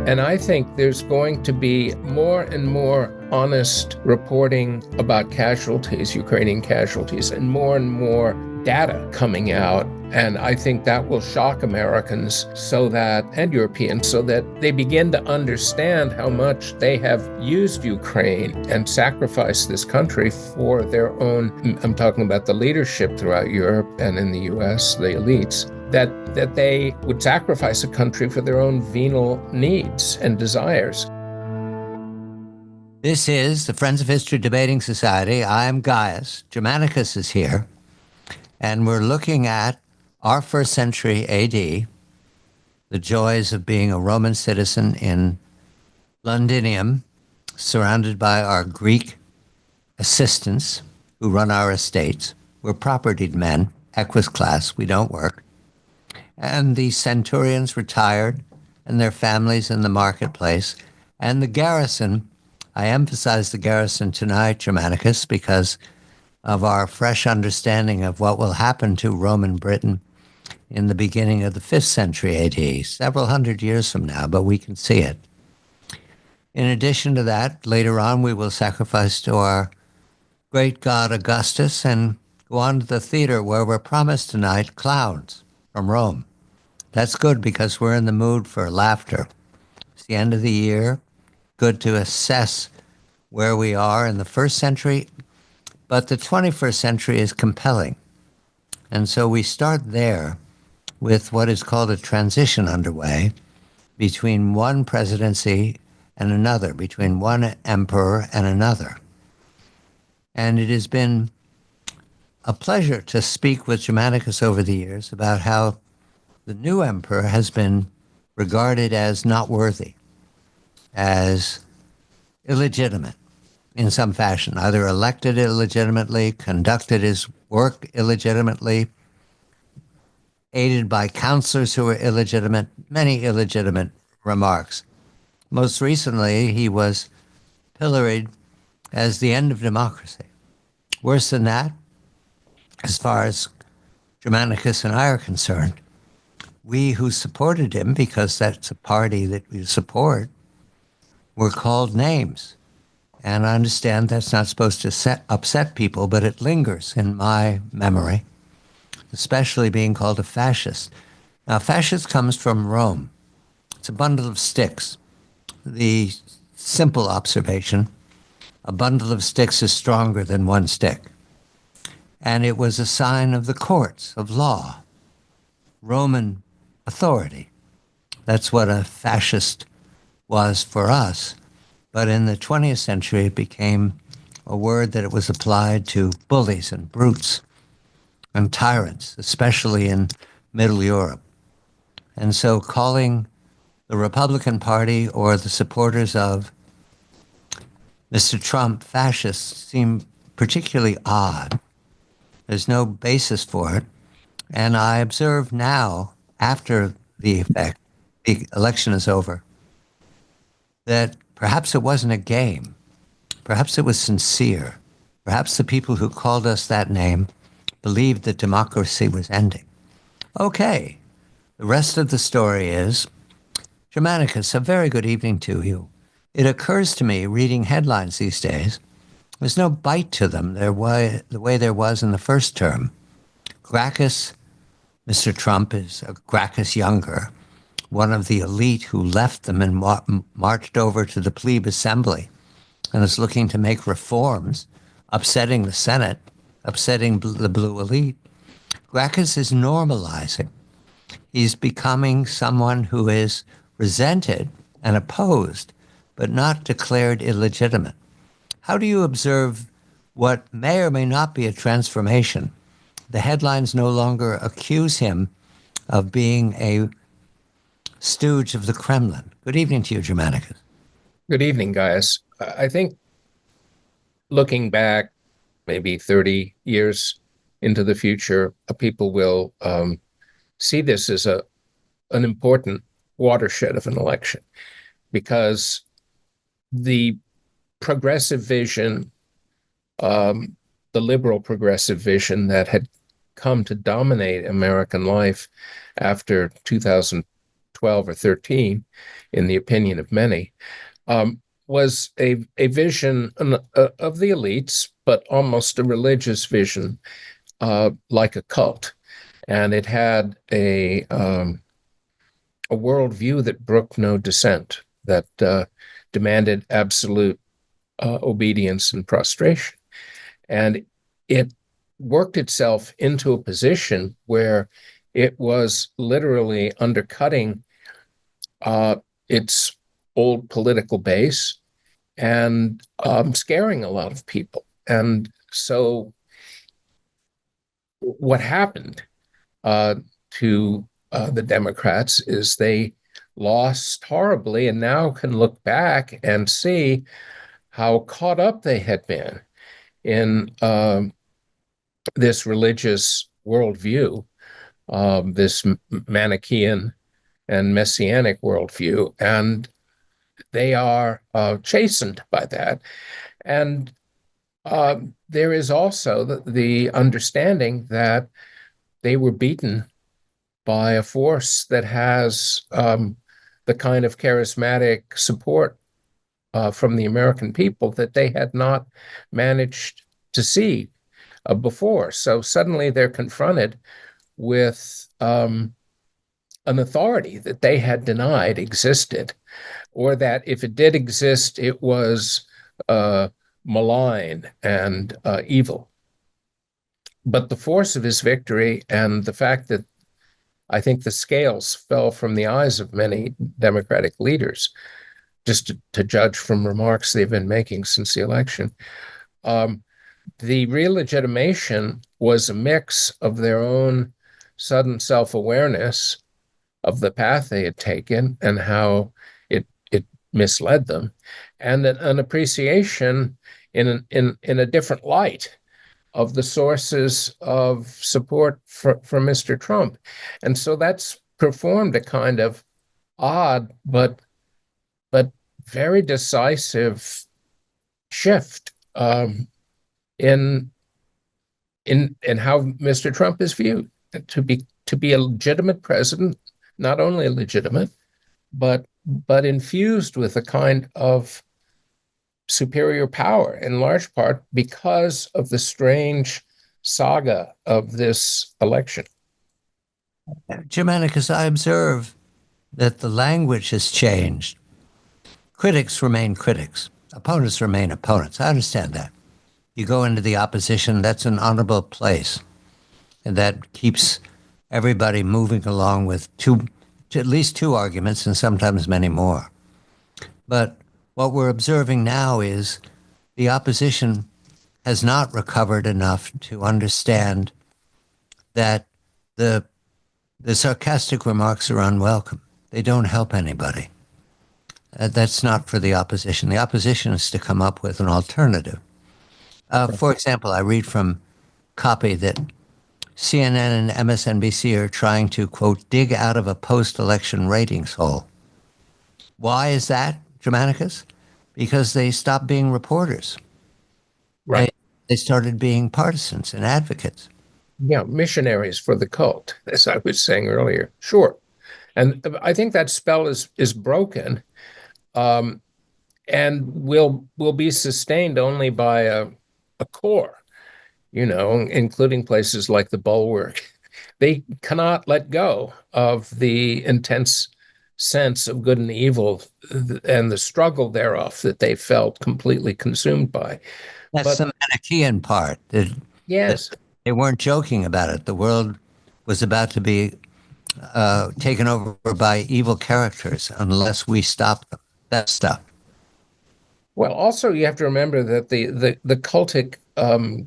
And I think there's going to be more and more honest reporting about casualties, Ukrainian casualties, and more data coming out. And I think that will shock Americans and Europeans so that they begin to understand how much they have used Ukraine and sacrificed this country for their own, I'm talking about the leadership throughout Europe and in the US, the elites, that they would sacrifice a country for their own venal needs and desires. This is the Friends of History Debating Society. I'm Gaius. Germanicus is here. And we're looking at our first century AD, the joys of being a Roman citizen in Londinium, surrounded by our Greek assistants who run our estates. We're propertied men, equus class, we don't work. And the centurions retired and their families in the marketplace. And the garrison, I emphasize the garrison tonight, Germanicus, because of our fresh understanding of what will happen to Roman Britain in the beginning of the 5th century AD, several hundred years from now, but we can see it. In addition to that, later on we will sacrifice to our great god Augustus and go on to the theater where we're promised tonight clowns from Rome. That's good because we're in the mood for laughter. It's the end of the year, good to assess where we are in the 1st century, but the 21st century is compelling. And so we start there with what is called a transition underway between one presidency and another, between one emperor and another. And it has been a pleasure to speak with Germanicus over the years about how the new emperor has been regarded as not worthy, as illegitimate in some fashion, either elected illegitimately, conducted his work illegitimately, aided by counselors who were illegitimate, many illegitimate remarks. Most recently, he was pilloried as the end of democracy. Worse than that, as far as Germanicus and I are concerned, we who supported him, because that's a party that we support, were called names. And I understand that's not supposed to upset people, but it lingers in my memory, especially being called a fascist. Now, fascist comes from Rome. It's a bundle of sticks. The simple observation, a bundle of sticks is stronger than one stick. And it was a sign of the courts, of law, Roman authority. That's what a fascist was for us. But in the 20th century, it became a word that it was applied to bullies and brutes and tyrants, especially in Middle Europe. And so calling the Republican Party or the supporters of Mr. Trump fascists seemed particularly odd. There's no basis for it. And I observe now, after the election is over, that perhaps it wasn't a game. Perhaps it was sincere. Perhaps the people who called us that name believed that democracy was ending. Okay, the rest of the story is, Germanicus, a very good evening to you. It occurs to me, reading headlines these days, there's no bite to them the way there was in the first term. Gracchus, Mr. Trump is a Gracchus Younger, one of the elite who left them and marched over to the plebe assembly and is looking to make reforms, upsetting the Senate, upsetting the blue elite. Gracchus is normalizing. He's becoming someone who is resented and opposed, but not declared illegitimate. How do you observe what may or may not be a transformation? The headlines no longer accuse him of being a stooge of the Kremlin. Good evening to you, Germanicus. Good evening, Gaius. I think looking back maybe 30 years into the future, people will see this as an important watershed of an election, because the progressive vision, the liberal progressive vision that had come to dominate American life after 2000 12 or 13, in the opinion of many, was a vision of the elites, but almost a religious vision, like a cult. And it had a worldview that brooked no dissent, that demanded absolute obedience and prostration. And it worked itself into a position where it was literally undercutting its old political base and scaring a lot of people. And so what happened to the Democrats is they lost horribly, and now can look back and see how caught up they had been in this religious worldview, this Manichaean and Messianic worldview, and they are chastened by that. And there is also the understanding that they were beaten by a force that has the kind of charismatic support from the American people that they had not managed to see before. So suddenly they're confronted with an authority that they had denied existed, or that if it did exist, it was malign and evil. But the force of his victory and the fact that I think the scales fell from the eyes of many Democratic leaders, just to judge from remarks they've been making since the election. The real legitimation was a mix of their own sudden self-awareness of the path they had taken and how it misled them, and an appreciation in a different light of the sources of support for Mr. Trump. And so that's performed a kind of odd but very decisive shift in how Mr. Trump is viewed. To be a legitimate president, not only legitimate, but infused with a kind of superior power, in large part because of the strange saga of this election. Germanicus, I observe that the language has changed. Critics remain critics. Opponents remain opponents. I understand that. You go into the opposition, that's an honorable place. And that keeps everybody moving along with at least two arguments and sometimes many more. But what we're observing now is the opposition has not recovered enough to understand that the sarcastic remarks are unwelcome. They don't help anybody. That's not for the opposition. The opposition is to come up with an alternative. For example, I read from copy that CNN and MSNBC are trying to, quote, dig out of a post-election ratings hole. Why is that, Germanicus? Because they stopped being reporters. Right. They started being partisans and advocates. Yeah, missionaries for the cult, as I was saying earlier. Sure. And I think that spell is broken, and will be sustained only by a core, including places like the Bulwark. They cannot let go of the intense sense of good and evil and the struggle thereof that they felt completely consumed by. That's the Manichaean part. Yes. They weren't joking about it. The world was about to be taken over by evil characters unless we stop them. That stuff. Well, also you have to remember that the cultic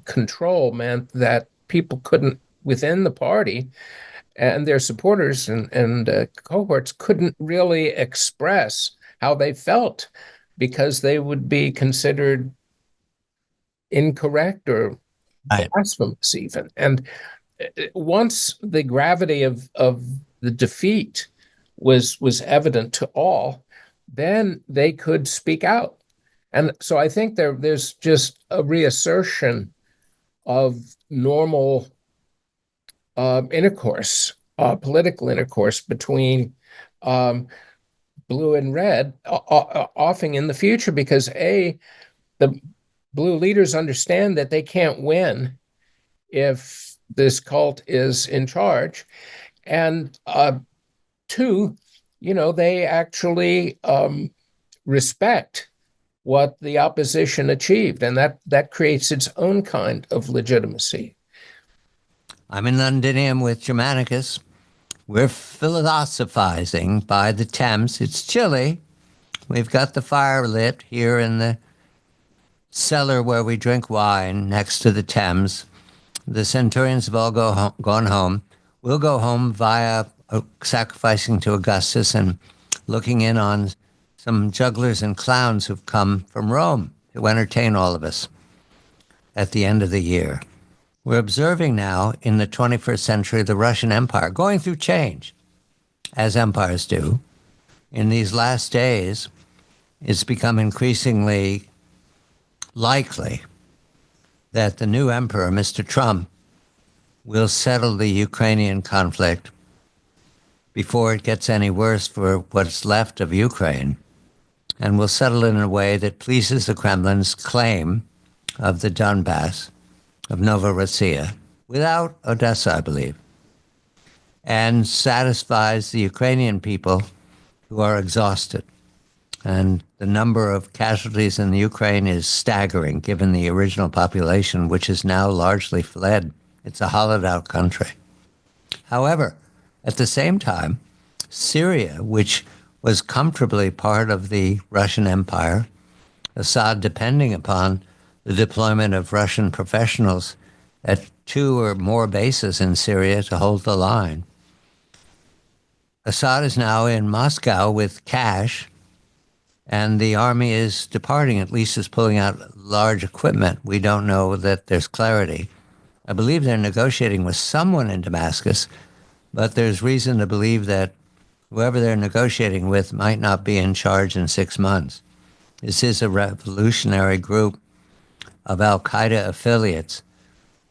control meant that people couldn't, within the party and their supporters and cohorts, couldn't really express how they felt because they would be considered incorrect or blasphemous even. And once the gravity of the defeat was evident to all, then they could speak out. And so I think there's just a reassertion of normal intercourse, political intercourse between blue and red offing in the future because the blue leaders understand that they can't win if this cult is in charge, and two, they actually respect what the opposition achieved, and that creates its own kind of legitimacy. I'm in Londinium with Germanicus. We're philosophizing by the Thames. It's chilly. We've got the fire lit here in the cellar where we drink wine next to the Thames. The centurions have all gone home. We'll go home via sacrificing to Augustus and looking in on some jugglers and clowns who've come from Rome to entertain all of us at the end of the year. We're observing now in the 21st century the Russian Empire going through change, as empires do. In these last days, it's become increasingly likely that the new emperor, Mr. Trump, will settle the Ukrainian conflict before it gets any worse for what's left of Ukraine, and will settle it in a way that pleases the Kremlin's claim of the Donbass, of Novorossiya, without Odessa, I believe, and satisfies the Ukrainian people who are exhausted. And the number of casualties in the Ukraine is staggering, given the original population, which is now largely fled. It's a hollowed-out country. However, at the same time, Syria, which was comfortably part of the Russian Empire, Assad depending upon the deployment of Russian professionals at 2 or more bases in Syria to hold the line. Assad is now in Moscow with cash, and the army is departing, at least is pulling out large equipment. We don't know that there's clarity. I believe they're negotiating with someone in Damascus, but there's reason to believe that whoever they're negotiating with might not be in charge in 6 months. This is a revolutionary group of al-Qaeda affiliates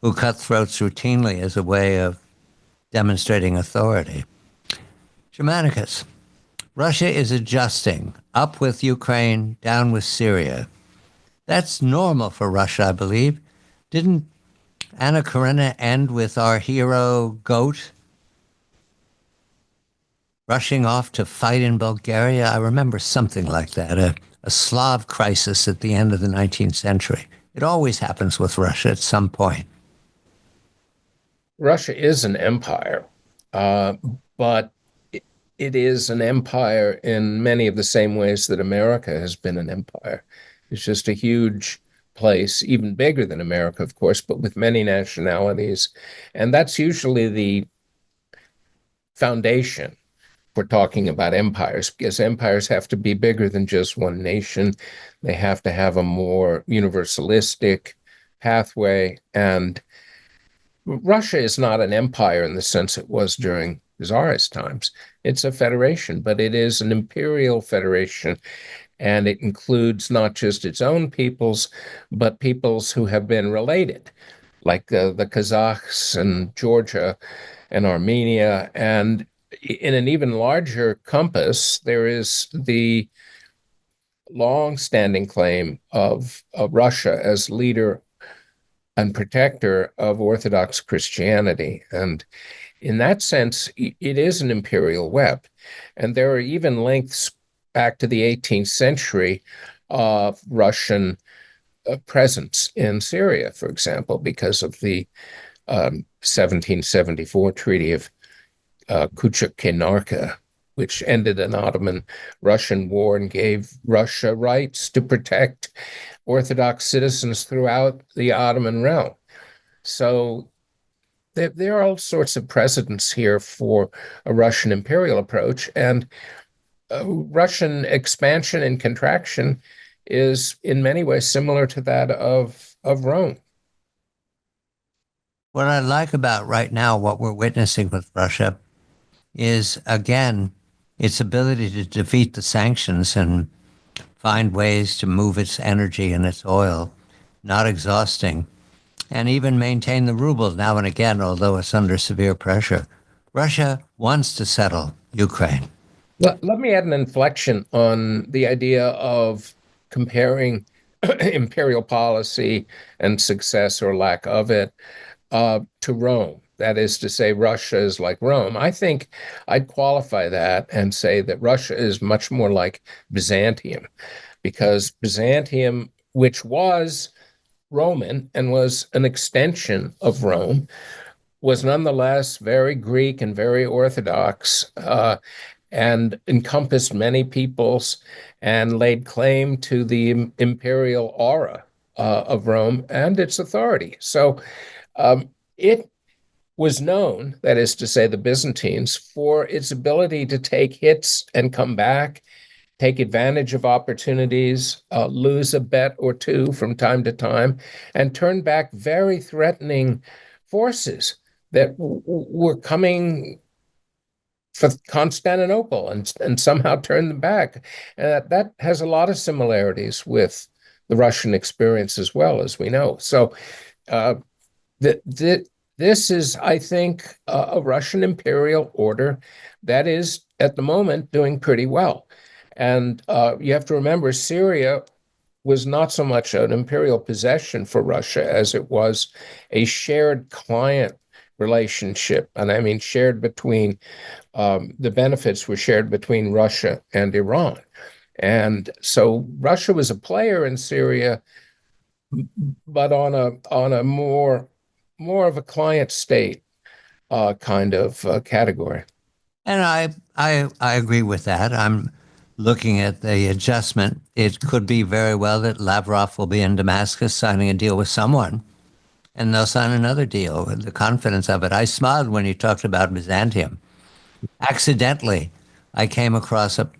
who cut throats routinely as a way of demonstrating authority. Germanicus, Russia is adjusting, up with Ukraine, down with Syria. That's normal for Russia, I believe. Didn't Anna Karenina end with our hero Goat rushing off to fight in Bulgaria? I remember something like that, a Slav crisis at the end of the 19th century. It always happens with Russia at some point. Russia is an empire, but it is an empire in many of the same ways that America has been an empire. It's just a huge place, even bigger than America, of course, but with many nationalities. And that's usually the foundation for talking about empires, because empires have to be bigger than just one nation. They have to have a more universalistic pathway. And Russia is not an empire in the sense it was during Tsarist times. It's a federation, but it is an imperial federation, and it includes not just its own peoples, but peoples who have been related, like the Kazakhs and Georgia and Armenia. And in an even larger compass, there is the long-standing claim of Russia as leader and protector of Orthodox Christianity. And in that sense, it is an imperial web. And there are even links back to the 18th century of Russian presence in Syria, for example, because of the 1774 Treaty of Kuchuk-Kenarka, which ended an Ottoman-Russian war and gave Russia rights to protect Orthodox citizens throughout the Ottoman realm. So there are all sorts of precedents here for a Russian imperial approach, and Russian expansion and contraction is in many ways similar to that of Rome. What I like about right now, what we're witnessing with Russia, is, again, its ability to defeat the sanctions and find ways to move its energy and its oil, not exhausting, and even maintain the ruble now and again, although it's under severe pressure. Russia wants to settle Ukraine. Let me add an inflection on the idea of comparing imperial policy and success or lack of it to Rome. That is to say, Russia is like Rome. I think I'd qualify that and say that Russia is much more like Byzantium, because Byzantium, which was Roman and was an extension of Rome, was nonetheless very Greek and very Orthodox, and encompassed many peoples and laid claim to the imperial aura of Rome and its authority. So it was known, that is to say, the Byzantines, for its ability to take hits and come back, take advantage of opportunities, lose a bet or two from time to time, and turn back very threatening forces that were coming for Constantinople and somehow turn them back. And that has a lot of similarities with the Russian experience as well, as we know. So uh, this is, I think, a Russian imperial order that is, at the moment, doing pretty well. And you have to remember, Syria was not so much an imperial possession for Russia as it was a shared client relationship. And I mean, shared between, the benefits were shared between Russia and Iran. And so Russia was a player in Syria, but on a more of a client state kind of category. And I agree with that. I'm looking at the adjustment. It could be very well that Lavrov will be in Damascus signing a deal with someone, and they'll sign another deal. The confidence of it. I smiled when you talked about Byzantium. Accidentally, I came across a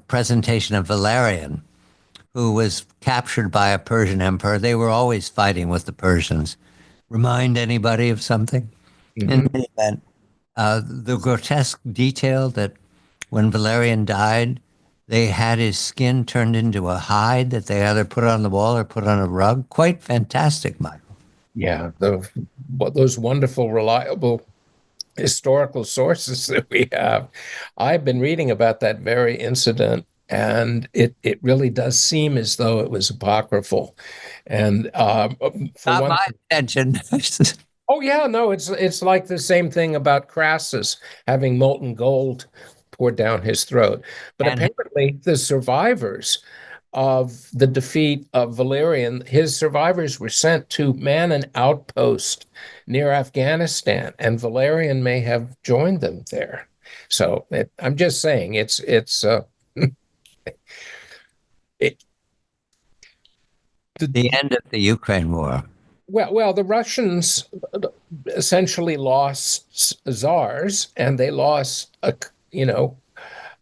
presentation of Valerian, who was captured by a Persian emperor. They were always fighting with the Persians. Remind anybody of something? In Mm-hmm. any event, the grotesque detail that when Valerian died, they had his skin turned into a hide that they either put on the wall or put on a rug. Quite fantastic, Michael. Yeah, those wonderful, reliable historical sources that we have. I've been reading about that very incident, and it really does seem as though it was apocryphal. And for Not one my thing, intention. oh yeah, no, it's like the same thing about Crassus having molten gold poured down his throat. But And apparently, the survivors of the defeat of Valerian, his survivors were sent to man an outpost near Afghanistan, and Valerian may have joined them there. So I'm just saying, it, the the, end of the Ukraine war. well, the Russians essentially lost czars, and they lost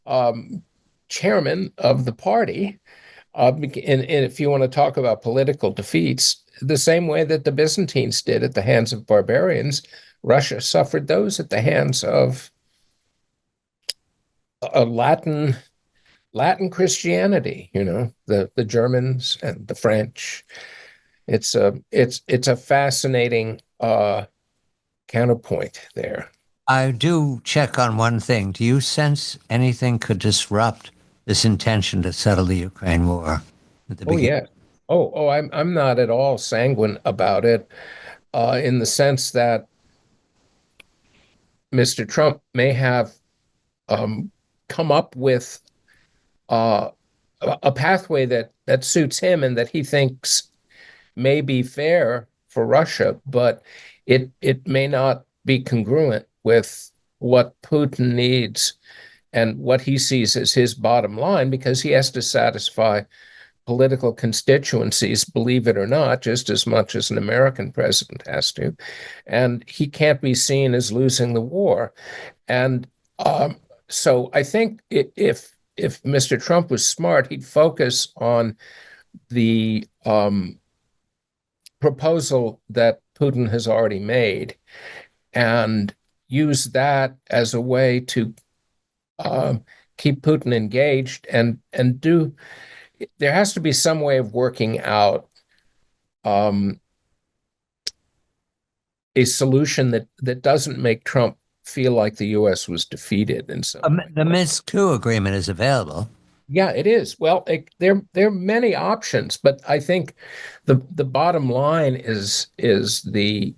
um, chairman of the party. And if you want to talk about political defeats, the same way that the Byzantines did at the hands of barbarians, Russia suffered those at the hands of Latin Christianity. The Germans and the French. It's a fascinating counterpoint there. I do check on one thing. Do you sense anything could disrupt this intention to settle the Ukraine war at the Oh beginning? yeah. Oh, I'm not at all sanguine about it, in the sense that Mr. Trump may have um, come up with uh, a pathway that suits him and that he thinks may be fair for Russia, but it may not be congruent with what Putin needs and what he sees as his bottom line, because he has to satisfy political constituencies, believe it or not, just as much as an American president has to. And he can't be seen as losing the war. And so I think if Mr. Trump was smart, he'd focus on the proposal that Putin has already made and use that as a way to keep Putin engaged and do. There has to be some way of working out um, a solution that doesn't make Trump feel like the U.S. was defeated in some way. The Minsk II agreement is available. Yeah, it is. Well, there are many options, but I think the bottom line is the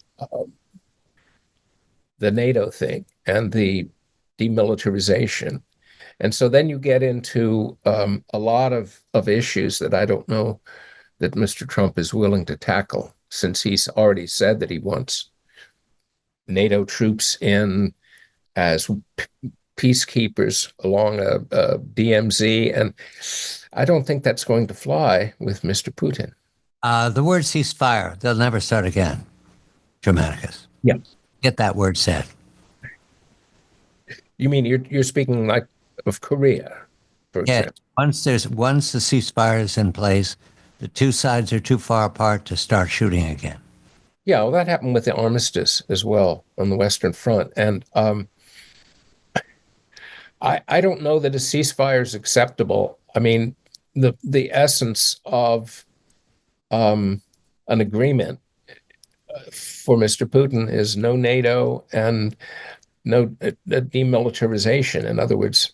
NATO thing and the demilitarization. And so then you get into a lot of issues that I don't know that Mr. Trump is willing to tackle, since he's already said that he wants NATO troops in as peacekeepers along a DMZ. And I don't think that's going to fly with Mr. Putin. The word ceasefire, they'll never start again, Germanicus. Yeah. Get that word said. You mean you're speaking like of Korea, for example? Once the ceasefire is in place, the two sides are too far apart to start shooting again. Yeah, well, that happened with the armistice as well on the Western Front. And I don't know that a ceasefire is acceptable. I mean, the essence of an agreement for Mr. Putin is no NATO and no demilitarization. In other words,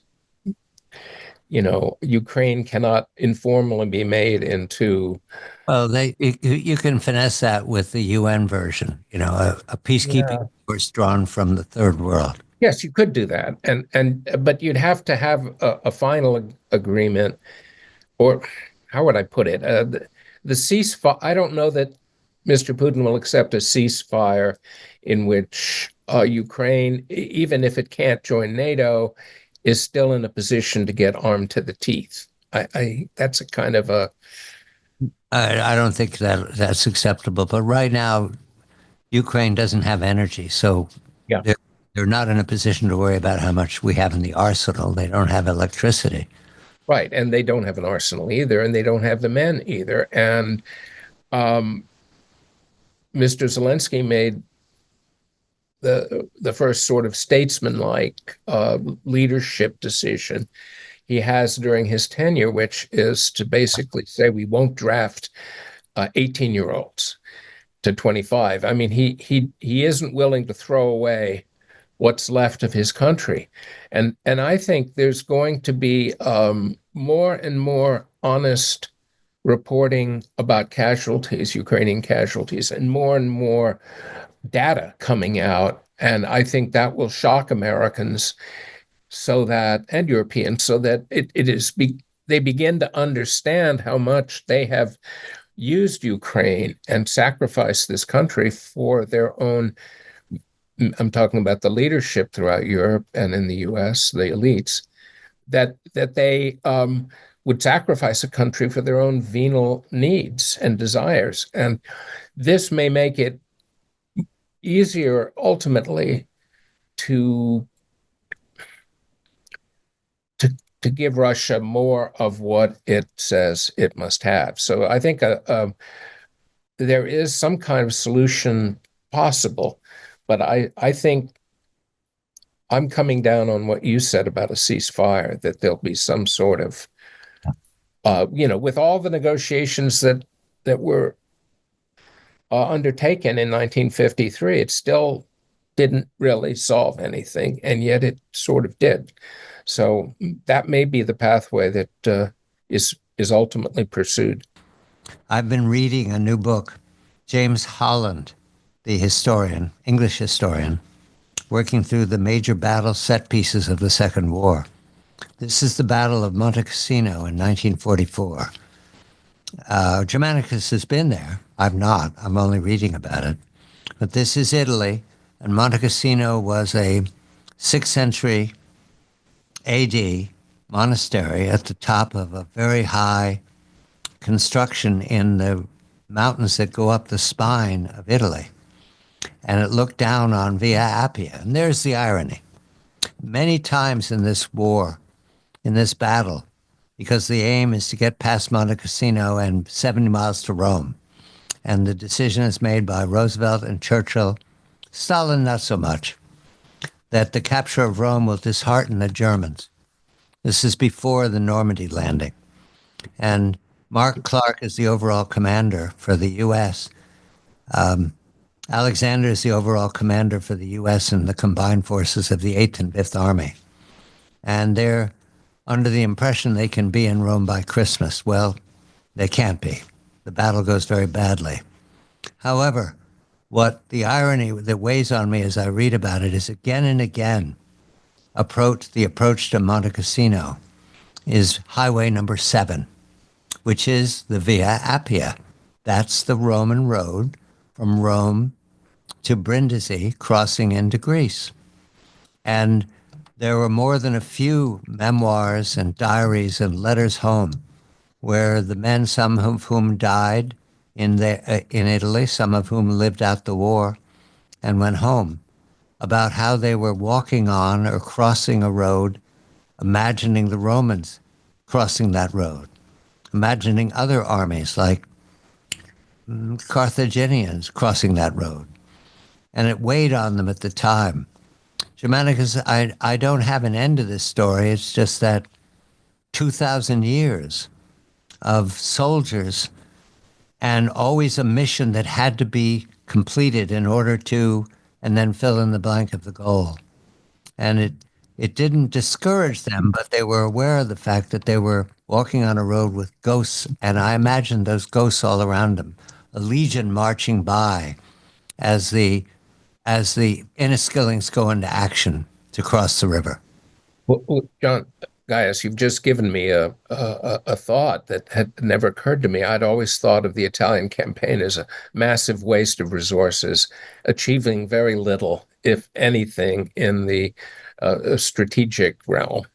Ukraine cannot informally be made into. Well, you can finesse that with the UN version, a peacekeeping force drawn from the third world. Yes, you could do that, but you'd have to have a final agreement, or how would I put it? The ceasefire. I don't know that Mr. Putin will accept a ceasefire in which Ukraine, even if it can't join NATO, is still in a position to get armed to the teeth. That's a kind of a. I don't think that's acceptable. But right now, Ukraine doesn't have energy, so they're not in a position to worry about how much we have in the arsenal. They don't have electricity. Right, and they don't have an arsenal either, and they don't have the men either. And Mr. Zelensky made the first sort of statesman-like leadership decision he has during his tenure, which is to basically say we won't draft 18-year-olds to 25. I mean, he isn't willing to throw away what's left of his country, and I think there's going to be more and more honest reporting about casualties, Ukrainian casualties, and more data coming out. And I think that will shock Americans and Europeans so that they begin to understand how much they have used Ukraine and sacrificed this country for their own. I'm talking about the leadership throughout Europe and in the US, the elites, that they would sacrifice a country for their own venal needs and desires. And this may make it easier ultimately to give Russia more of what it says it must have. So I think there is some kind of solution possible, but I think I'm coming down on what you said about a ceasefire, that there'll be some sort of, with all the negotiations that were undertaken in 1953, it still didn't really solve anything, and yet it sort of did. So that may be the pathway that is ultimately pursued. I've been reading a new book, James Holland, the historian, English historian, working through the major battle set pieces of the Second War. This is the Battle of Monte Cassino in 1944. Germanicus has been there. I've not. I'm only reading about it. But this is Italy, and Monte Cassino was a 6th century AD monastery at the top of a very high construction in the mountains that go up the spine of Italy. And it looked down on Via Appia. And there's the irony. Many times in this war, in this battle, because the aim is to get past Monte Cassino and 70 miles to Rome. And the decision is made by Roosevelt and Churchill, Stalin not so much, that the capture of Rome will dishearten the Germans. This is before the Normandy landing. And Mark Clark is the overall commander for the U.S. Alexander is the overall commander for the U.S. and the combined forces of the 8th and 5th Army. And they're under the impression they can be in Rome by Christmas. Well, they can't be. The battle goes very badly. However, what the irony that weighs on me as I read about it is again and again, the approach to Monte Cassino is highway number 7, which is the Via Appia. That's the Roman road from Rome to Brindisi, crossing into Greece. And there were more than a few memoirs and diaries and letters home where the men, some of whom died in Italy, some of whom lived out the war and went home, about how they were walking on or crossing a road, imagining the Romans crossing that road, imagining other armies like Carthaginians crossing that road. And it weighed on them at the time. Germanicus, I don't have an end to this story. It's just that 2,000 years of soldiers and always a mission that had to be completed in order to, and then fill in the blank of the goal. And it didn't discourage them, but they were aware of the fact that they were walking on a road with ghosts, and I imagined those ghosts all around them, a legion marching by as the Inniskillings go into action to cross the river. Well, John, Gaius, you've just given me a thought that had never occurred to me. I'd always thought of the Italian campaign as a massive waste of resources, achieving very little, if anything, in the strategic realm.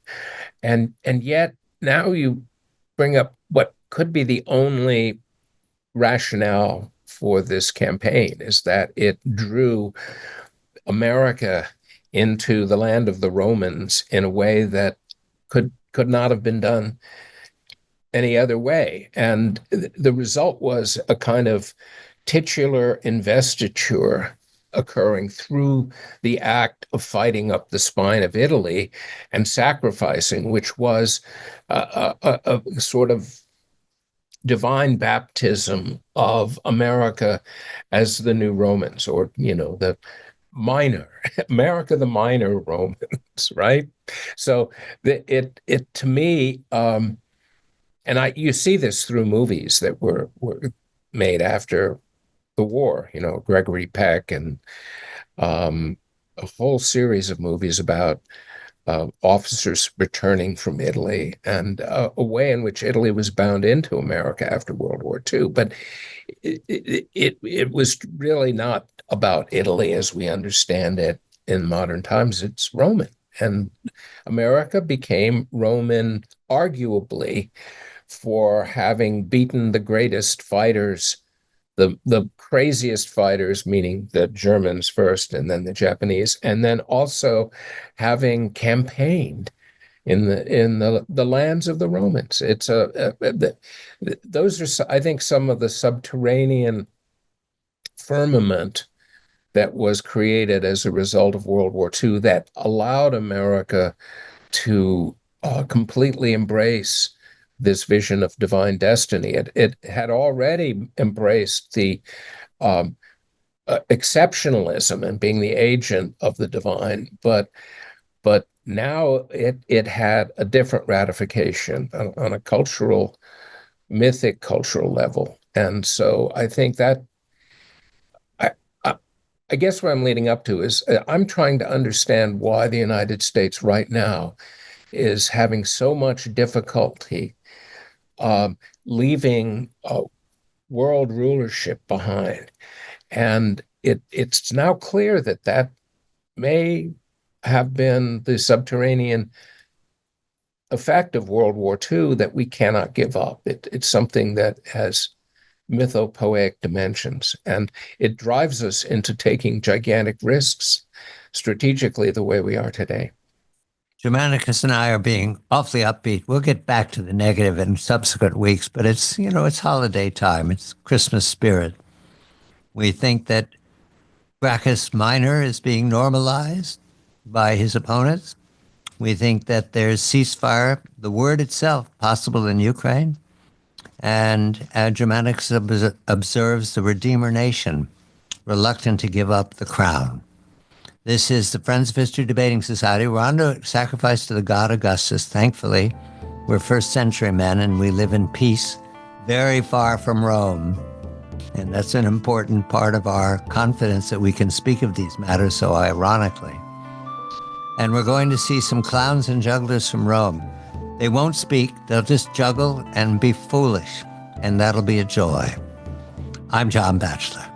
And yet now you bring up what could be the only rationale for this campaign, is that it drew America into the land of the Romans in a way that could not have been done any other way. And the result was a kind of titular investiture occurring through the act of fighting up the spine of Italy and sacrificing, which was a sort of divine baptism of America as the new Romans, or, the minor, America, the minor Romans, right? So it to me, and you see this through movies that were made after the war, Gregory Peck and a whole series of movies about officers returning from Italy and a way in which Italy was bound into America after World War II. But it was really not about Italy as we understand it in modern times. It's Roman. And America became Roman, arguably, for having beaten the greatest fighters, the craziest fighters, meaning the Germans first and then the Japanese, and then also having campaigned in the lands of the Romans. It's those are, I think, some of the subterranean firmament that was created as a result of World War II that allowed America to completely embrace this vision of divine destiny. It had already embraced the exceptionalism and being the agent of the divine, but now it had a different ratification on a mythic cultural level. And so I think that I guess what I'm leading up to is I'm trying to understand why the United States right now is having so much difficulty leaving world rulership behind. And it's now clear that may have been the subterranean effect of World War II that we cannot give up. It's something that has mythopoeic dimensions, and it drives us into taking gigantic risks strategically the way we are today. Germanicus and I are being awfully upbeat. We'll get back to the negative in subsequent weeks, but it's holiday time. It's Christmas spirit. We think that Gracchus Minor is being normalized by his opponents. We think that there's ceasefire, the word itself, possible in Ukraine. And Germanicus observes the Redeemer nation reluctant to give up the crown. This is the Friends of History Debating Society. We're on to sacrifice to the god Augustus. Thankfully, we're first century men and we live in peace, very far from Rome. And that's an important part of our confidence that we can speak of these matters so ironically. And we're going to see some clowns and jugglers from Rome. They won't speak, they'll just juggle and be foolish, and that'll be a joy. I'm John Batchelor.